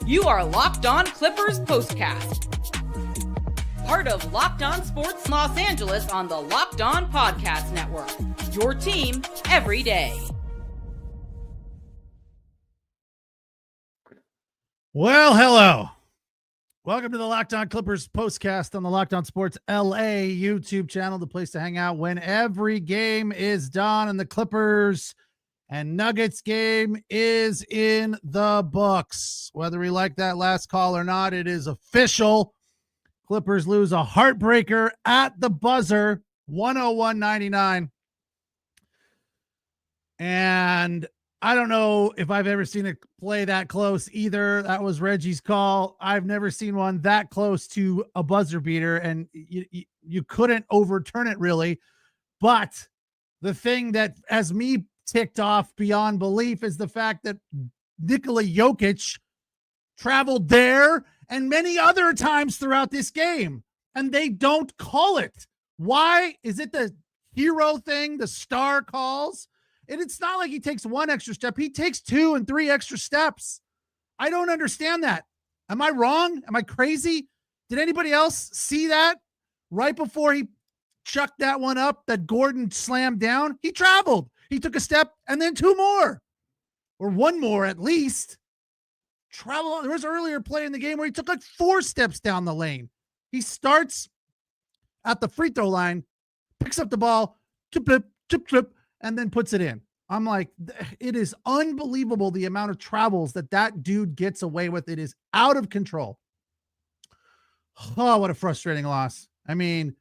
You are Locked On Clippers Postcast, part of Locked On Sports Los Angeles on the Locked On Podcast Network, your team every day. Well, hello. Welcome to the Locked On Clippers Postcast on the Locked On Sports LA YouTube channel, the place to hang out when every game is done and the Clippers and Nuggets game is in the books. Whether we like that last call or not, it is official. Clippers lose a heartbreaker at the buzzer, 101-99. And I don't know if I've ever seen a play that close either. That was Reggie's call. I've never seen one that close to a buzzer beater, and you couldn't overturn it really. But the thing that has me ticked off beyond belief is the fact that Nikola Jokic traveled there and many other times throughout this game, and they don't call it. Why? Is it the hero thing, the star calls? And it's not like he takes one extra step. He takes 2 and 3 extra steps. I don't understand that. Am I wrong? Am I crazy? Did anybody else see that right before he chucked that one up that Gordon slammed down? He traveled. He took a step and then 2 more, or 1 more at least. Travel. There was an earlier play in the game where he took like 4 steps down the lane. He starts at the free throw line, picks up the ball, chip, and then puts it in. I'm like, it is unbelievable the amount of travels that dude gets away with. It is out of control. Oh, what a frustrating loss. I mean,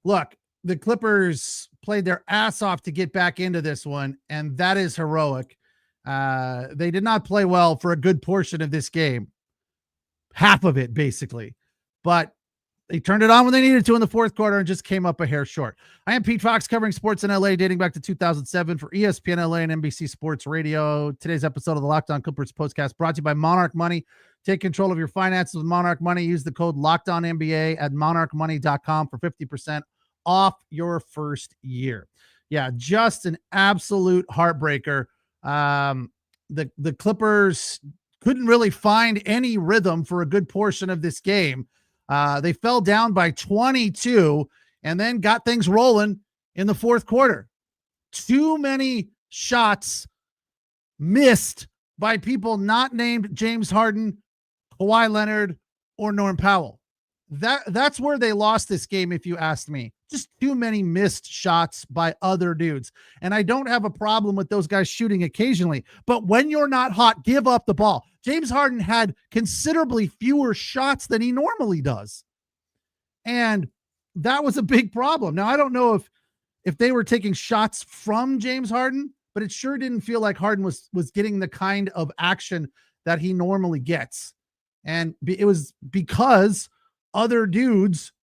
look, the Clippers played their ass off to get back into this one, and that is heroic. They did not play well for a good portion of this game. Half of it, basically. But they turned it on when they needed to in the fourth quarter and just came up a hair short. I am Pete Fox, covering sports in LA dating back to 2007 for ESPN LA and NBC Sports Radio. Today's episode of the Locked On Clippers Postcast brought to you by Monarch Money. Take control of your finances with Monarch Money. Use the code LOCKEDONNBA at monarchmoney.com for 50% off your first year. Yeah, just an absolute heartbreaker. The Clippers couldn't really find any rhythm for a good portion of this game. They fell down by 22 and then got things rolling in the fourth quarter. Too many shots missed by people not named James Harden, Kawhi Leonard, or Norm Powell. That's where they lost this game, if you asked me. Just too many missed shots by other dudes. And I don't have a problem with those guys shooting occasionally, but when you're not hot, give up the ball. James Harden had considerably fewer shots than he normally does. And that was a big problem. Now, I don't know if they were taking shots from James Harden, but it sure didn't feel like Harden was getting the kind of action that he normally gets. And it was because other dudes,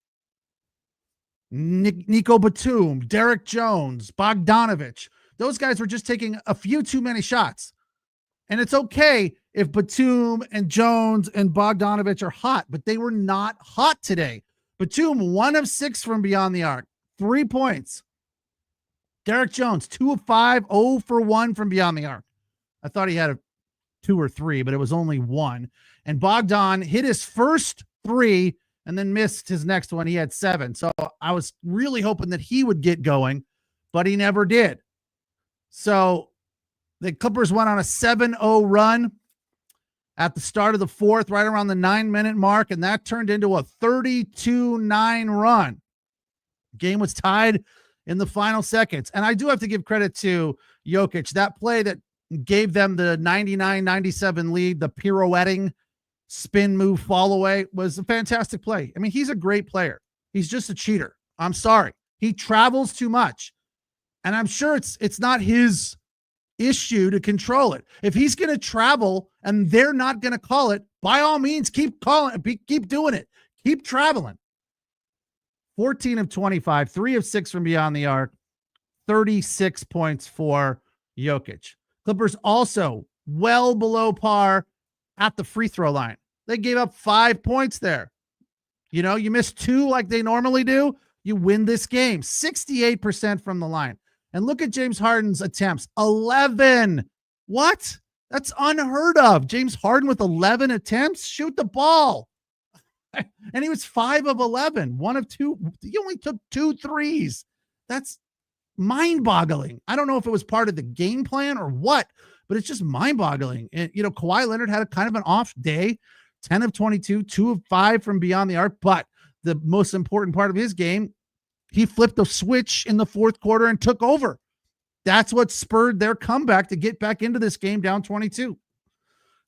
Nico Batum, Derek Jones, Bogdanovich, those guys were just taking a few too many shots. And it's okay if Batum and Jones and Bogdanovich are hot, but they were not hot today. Batum, 1 of 6 from beyond the arc, 3 points. Derek Jones, 2 of 5, 0 for 1 from beyond the arc. I thought he had a 2 or 3, but it was only 1. And Bogdan hit his first 3 and then missed his next one. He had 7. So I was really hoping that he would get going, but he never did. So the Clippers went on a 7-0 run at the start of the fourth, right around the 9-minute mark, and that turned into a 32-9 run. Game was tied in the final seconds. And I do have to give credit to Jokic. That play that gave them the 99-97 lead, the pirouetting spin move fall away, was a fantastic play. I mean, he's a great player. He's just a cheater. I'm sorry. He travels too much. And I'm sure it's not his issue to control it. If he's going to travel and they're not going to call it, by all means, keep calling it, keep doing it, keep traveling. 14 of 25, 3 of 6 from beyond the arc, 36 points for Jokic. Clippers also well below par at the free throw line. They gave up 5 points there. You know, you miss 2 like they normally do, you win this game. 68% from the line. And look at James Harden's attempts. 11. What? That's unheard of. James Harden with 11 attempts? Shoot the ball. And he was 5 of 11. 1 of 2. He only took 2 threes. That's mind-boggling. I don't know if it was part of the game plan or what, but it's just mind-boggling. And, Kawhi Leonard had a kind of an off day. 10 of 22, 2 of 5 from beyond the arc. But the most important part of his game, he flipped a switch in the fourth quarter and took over. That's what spurred their comeback to get back into this game down 22.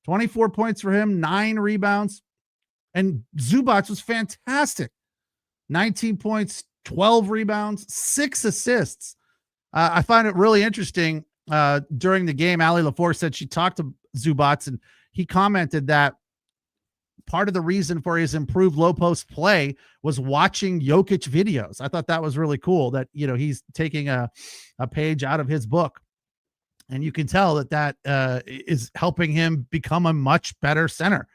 24 points for him, 9 rebounds. And Zubac was fantastic. 19 points, 12 rebounds, 6 assists. I find it really interesting. During the game, Allie LaForce said she talked to Zubac, and he commented that part of the reason for his improved low post play was watching Jokic videos. I thought that was really cool that, he's taking a page out of his book, and you can tell that is helping him become a much better center.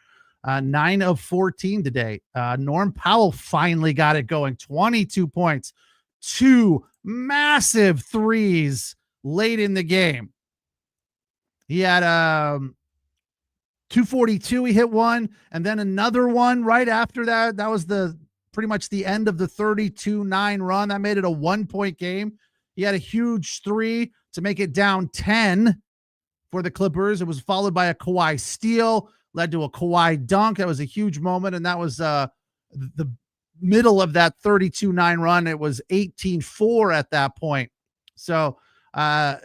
9 of 14 today. Norm Powell finally got it going. 22 points, 2 massive threes late in the game. He had 242. He hit one, and then another one right after that. That was pretty much the end of the 32-9 run. That made it a 1-point game. He had a huge 3 to make it down 10 for the Clippers. It was followed by a Kawhi steal, led to a Kawhi dunk. That was a huge moment, and that was the middle of that 32-9 run. It was 18-4 at that point. So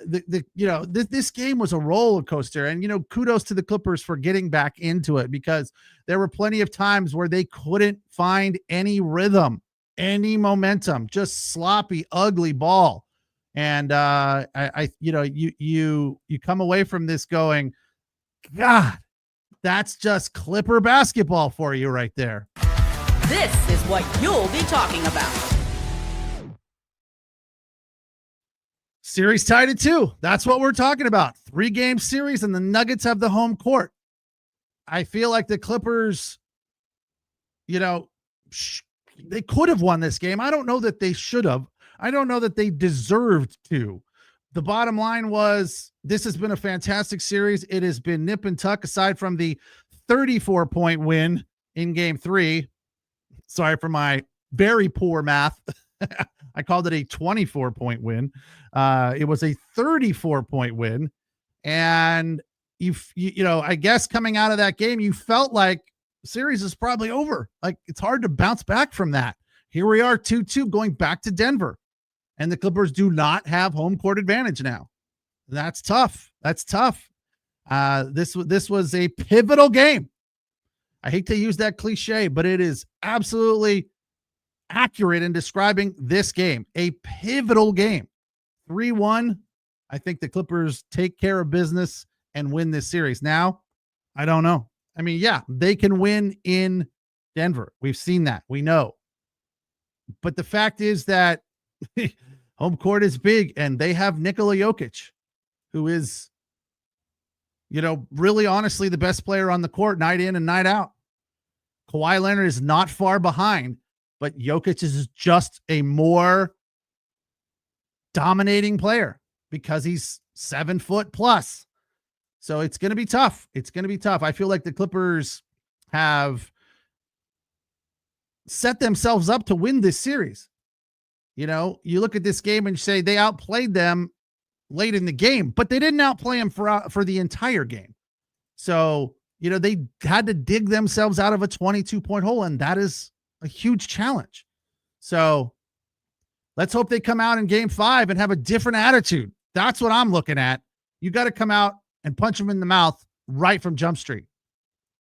this game was a roller coaster, and kudos to the Clippers for getting back into it, because there were plenty of times where they couldn't find any rhythm, any momentum, just sloppy, ugly ball. And you come away from this going, God, that's just Clipper basketball for you right there. This is what you'll be talking about. Series tied at 2. That's what we're talking about. 3-game series, and the Nuggets have the home court. I feel like the Clippers, they could have won this game. I don't know that they should have. I don't know that they deserved to. The bottom line was, this has been a fantastic series. It has been nip and tuck, aside from the 34-point win in game 3. Sorry for my very poor math. I called it a 24-point win. It was a 34-point win. And I guess coming out of that game, you felt like the series is probably over. Like, it's hard to bounce back from that. Here we are, 2-2, going back to Denver. And the Clippers do not have home court advantage now. That's tough. That's tough. This was a pivotal game. I hate to use that cliche, but it is absolutely accurate in describing this game. A pivotal game. 3-1. I think the Clippers take care of business and win this series. Now, I don't know. I mean, yeah, they can win in Denver. We've seen that. We know. But the fact is that home court is big, and they have Nikola Jokic, who is, really honestly the best player on the court night in and night out. Kawhi Leonard is not far behind, but Jokic is just a more dominating player because he's 7 foot plus. So it's going to be tough. It's going to be tough. I feel like the Clippers have set themselves up to win this series. You look at this game and say they outplayed them late in the game, but they didn't outplay them for the entire game. So, they had to dig themselves out of a 22-point hole, and that is a huge challenge. So let's hope they come out in game 5 and have a different attitude. That's what I'm looking at. You got to come out and punch them in the mouth right from Jump Street.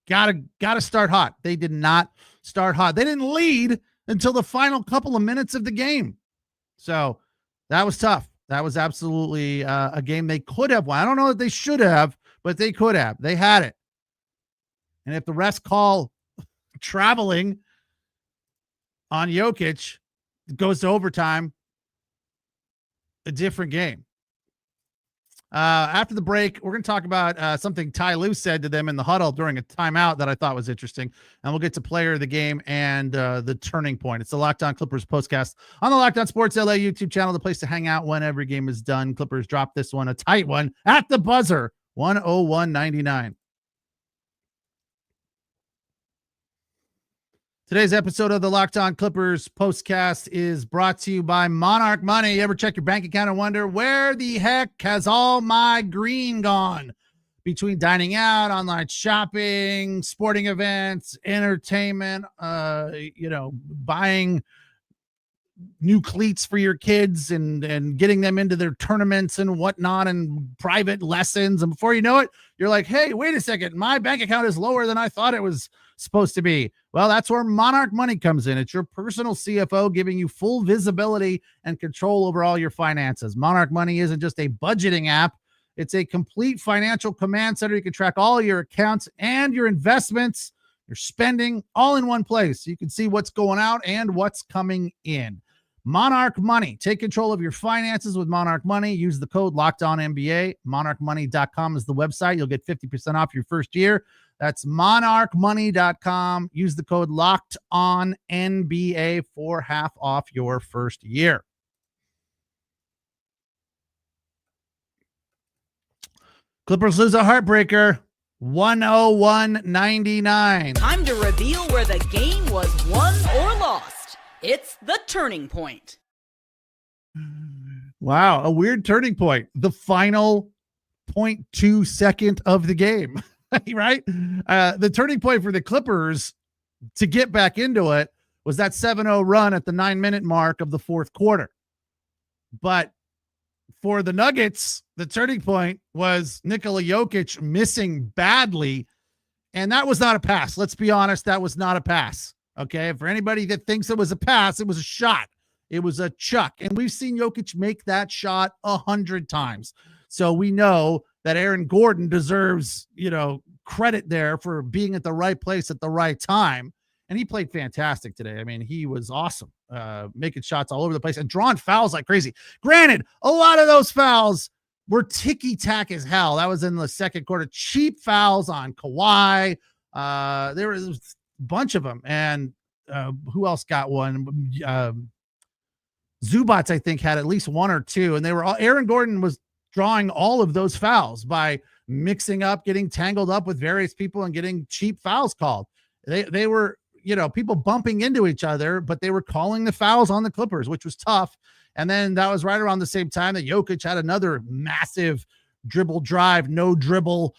Got to start hot. They did not start hot. They didn't lead until the final couple of minutes of the game. So that was tough. That was absolutely a game they could have won. I don't know that they should have, but they could have. They had it. And if the refs call traveling on Jokic, it goes to overtime, a different game. After the break, we're going to talk about something Ty Lue said to them in the huddle during a timeout that I thought was interesting. And we'll get to player of the game and the turning point. It's the Locked On Clippers postcast on the Locked On Sports LA YouTube channel, the place to hang out when every game is done. Clippers dropped this one, a tight one, at the buzzer, 101.99. Today's episode of the Locked On Clippers postcast is brought to you by Monarch Money. You ever check your bank account and wonder where the heck has all my green gone? Between dining out, online shopping, sporting events, entertainment, buying new cleats for your kids and getting them into their tournaments and whatnot and private lessons. And before you know it, you're like, hey, wait a second, my bank account is lower than I thought it was supposed to be. Well, that's where Monarch Money comes in. It's your personal CFO giving you full visibility and control over all your finances. Monarch Money isn't just a budgeting app. It's a complete financial command center. You can track all your accounts and your investments, your spending, all in one place. You can see what's going out and what's coming in. Monarch Money. Take control of your finances with Monarch Money. Use the code LOCKEDONNBA. MonarchMoney.com is the website. You'll get 50% off your first year. That's monarchmoney.com. Use the code LOCKEDONNBA for half off your first year. Clippers lose a heartbreaker, 101.99. Time to reveal where the game was won or lost. It's the turning point. Wow, a weird turning point. The final 0.2 second of the game, right? The turning point for the Clippers to get back into it was that 7-0 run at the 9-minute mark of the fourth quarter. But for the Nuggets, the turning point was Nikola Jokic missing badly, and that was not a pass. Let's be honest, that was not a pass. Okay, for anybody that thinks it was a pass, it was a shot. It was a chuck. And we've seen Jokic make that shot 100 times. So we know that Aaron Gordon deserves, credit there for being at the right place at the right time. And he played fantastic today. I mean, he was awesome, making shots all over the place and drawing fouls like crazy. Granted, a lot of those fouls were ticky-tack as hell. That was in the second quarter. Cheap fouls on Kawhi. There was bunch of them, and who else got one? Zubac, I think, had at least one or two, and they were all. Aaron Gordon was drawing all of those fouls by mixing up, getting tangled up with various people, and getting cheap fouls called. They were, people bumping into each other, but they were calling the fouls on the Clippers, which was tough. And then that was right around the same time that Jokic had another massive dribble drive, no dribble,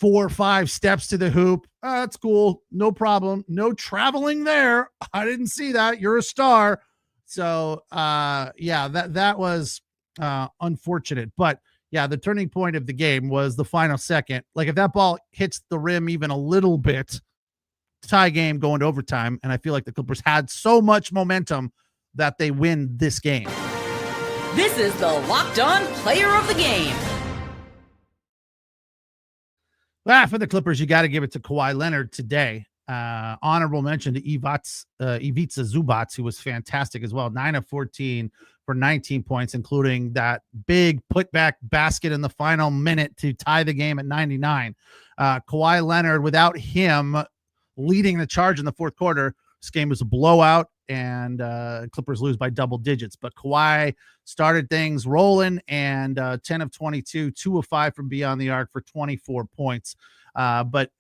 4 or 5 steps to the hoop. That's cool. No problem. No traveling there. I didn't see that. You're a star. So, that was unfortunate. But, yeah, the turning point of the game was the final second. Like, if that ball hits the rim even a little bit, tie game going to overtime. And I feel like the Clippers had so much momentum that they win this game. This is the Locked On Player of the Game. For the Clippers, you got to give it to Kawhi Leonard today. Honorable mention to Ivica Zubac, who was fantastic as well. 9 of 14 for 19 points, including that big putback basket in the final minute to tie the game at 99. Kawhi Leonard, without him leading the charge in the fourth quarter, this game was a blowout, and Clippers lose by double digits. But Kawhi started things rolling, and 10 of 22, 2 of 5 from beyond the arc for 24 points. But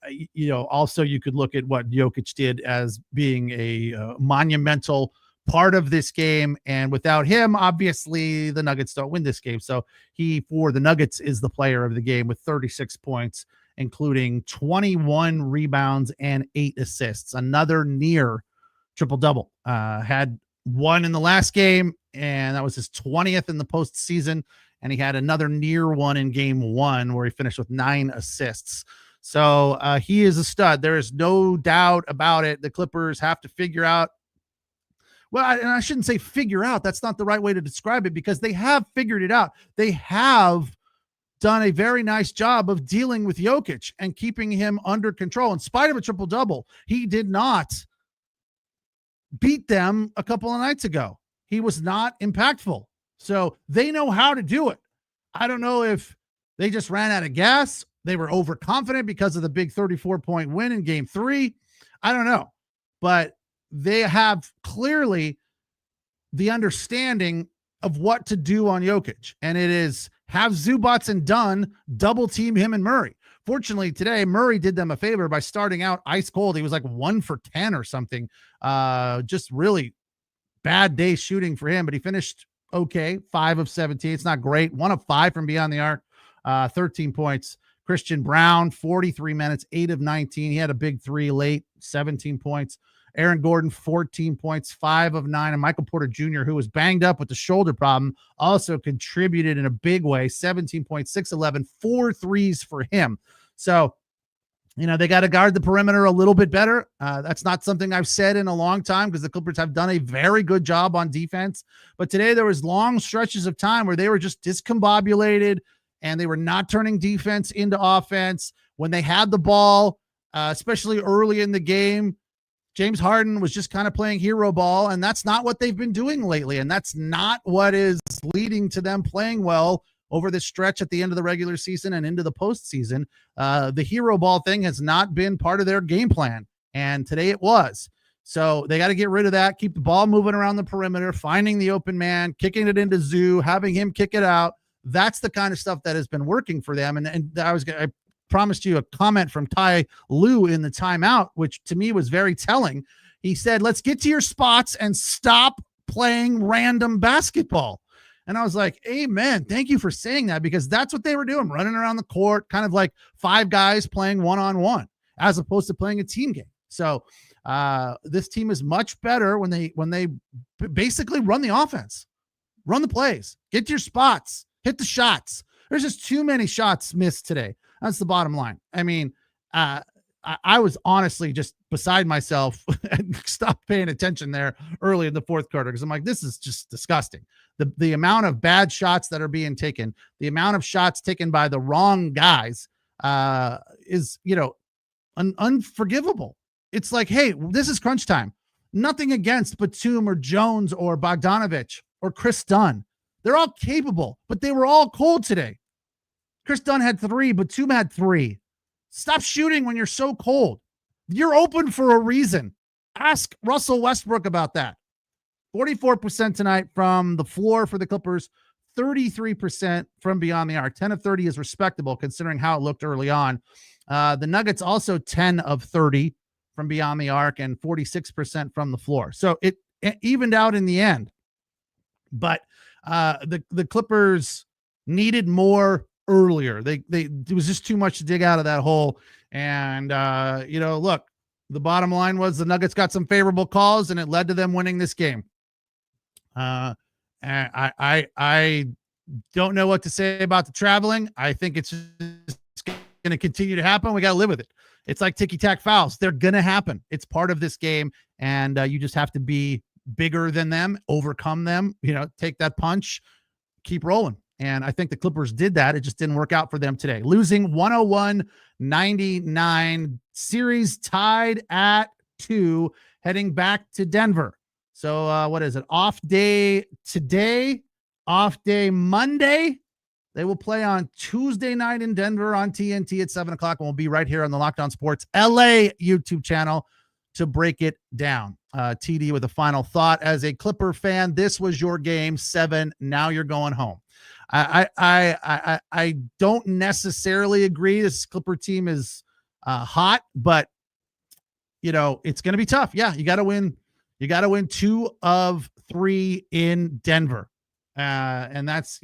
also you could look at what Jokic did as being a monumental part of this game. And without him, obviously, the Nuggets don't win this game. So he, for the Nuggets, is the player of the game with 36 points, including 21 rebounds and 8 assists. Another near triple-double. Had one in the last game, and that was his 20th in the postseason. And he had another near one in game 1 where he finished with 9 assists. So he is a stud. There is no doubt about it. The Clippers have to figure out. Well, I shouldn't say figure out. That's not the right way to describe it, because they have figured it out. They have done a very nice job of dealing with Jokic and keeping him under control. In spite of a triple-double, he did not beat them a couple of nights ago. He was not impactful. So they know how to do it. I don't know if They just ran out of gas. They were overconfident because of the big 34-point win in game 3. I don't know, but they have clearly the understanding of what to do on Jokic, and it is have Zubac and Dunn double team him and Murray. Fortunately, today, Murray did them a favor by starting out ice cold. He was like 1 for 10 or something. Just really bad day shooting for him, but he finished okay. 5 of 17. It's not great. 1 of 5 from beyond the arc, 13 points. Christian Brown, 43 minutes, 8 of 19. He had a big 3 late, 17 points. Aaron Gordon, 14 points, 5 of 9. And Michael Porter Jr., who was banged up with the shoulder problem, also contributed in a big way, 17 points, 6, 11, 4 threes for him. So, they got to guard the perimeter a little bit better. That's not something I've said in a long time because the Clippers have done a very good job on defense. But today there was long stretches of time where they were just discombobulated and they were not turning defense into offense. When they had the ball, especially early in the game, James Harden was just kind of playing hero ball, and that's not what they've been doing lately. And that's not what is leading to them playing well over this stretch at the end of the regular season and into the postseason. The hero ball thing has not been part of their game plan, and today it was. So they got to get rid of that, keep the ball moving around the perimeter, finding the open man, kicking it into Zoo, having him kick it out. That's the kind of stuff that has been working for them. And I promised you a comment from Ty Lue in the timeout, which to me was very telling. He said, let's get to your spots and stop playing random basketball. And I was like, amen. Thank you for saying that, because that's what they were doing, running around the court, kind of like 5 guys playing one-on-one as opposed to playing a team game. So this team is much better when they basically run the offense, run the plays, get to your spots, hit the shots. There's just too many shots missed today. That's the bottom line. I mean, I was honestly just beside myself and stopped paying attention there early in the fourth quarter because I'm like, this is just disgusting. The amount of bad shots that are being taken, the amount of shots taken by the wrong guys is, unforgivable. It's like, hey, this is crunch time. Nothing against Batum or Jones or Bogdanovich or Chris Dunn. They're all capable, but they were all cold today. Chris Dunn had 3, Batum had 3. Stop shooting when you're so cold. You're open for a reason. Ask Russell Westbrook about that. 44% tonight from the floor for the Clippers, 33% from beyond the arc. 10 of 30 is respectable considering how it looked early on. The Nuggets also 10 of 30 from beyond the arc and 46% from the floor. So it evened out in the end. But the Clippers needed more earlier. It was just too much to dig out of that hole. And look, the bottom line was the Nuggets got some favorable calls and it led to them winning this game. I don't know what to say about the traveling. I think it's just going to continue to happen. We got to live with it. It's like ticky-tack fouls. They're going to happen. It's part of this game. And you just have to be bigger than them, overcome them, take that punch, keep rolling. And I think the Clippers did that. It just didn't work out for them today. Losing 101-99, series tied at 2, heading back to Denver. So what is it? Off day today, off day Monday. They will play on Tuesday night in Denver on TNT at 7 o'clock. And we'll be right here on the Locked On Sports LA YouTube channel to break it down. TD with a final thought. As a Clipper fan, this was your game 7. Now you're going home. I don't necessarily agree. This Clipper team is hot, but it's going to be tough. Yeah, you got to win. You got to win 2 of 3 in Denver, and that's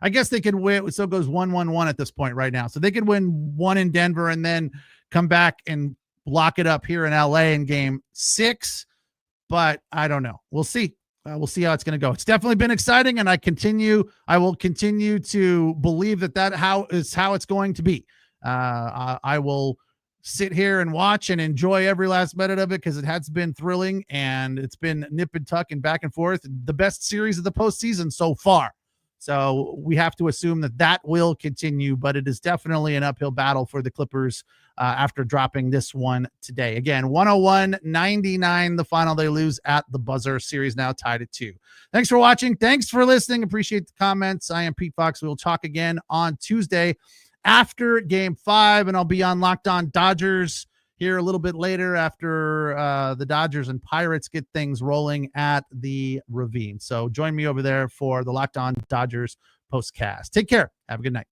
I guess they could win. So it goes 1-1-1 at this point right now. So they could win 1 in Denver and then come back and lock it up here in LA in game 6. But I don't know. We'll see. We'll see how it's going to go. It's definitely been exciting, and I will continue to believe that is how it's going to be. I will sit here and watch and enjoy every last minute of it because it has been thrilling and it's been nip and tuck and back and forth. The best series of the postseason so far. So we have to assume that will continue, but it is definitely an uphill battle for the Clippers after dropping this one today. Again, 101-99, the final. They lose at the buzzer. Series now tied at 2. Thanks for watching. Thanks for listening. Appreciate the comments. I am Pete Fox. We will talk again on Tuesday after Game 5, and I'll be on Locked On Dodgers here a little bit later after the Dodgers and Pirates get things rolling at the Ravine. So join me over there for the Locked On Dodgers postcast. Take care. Have a good night.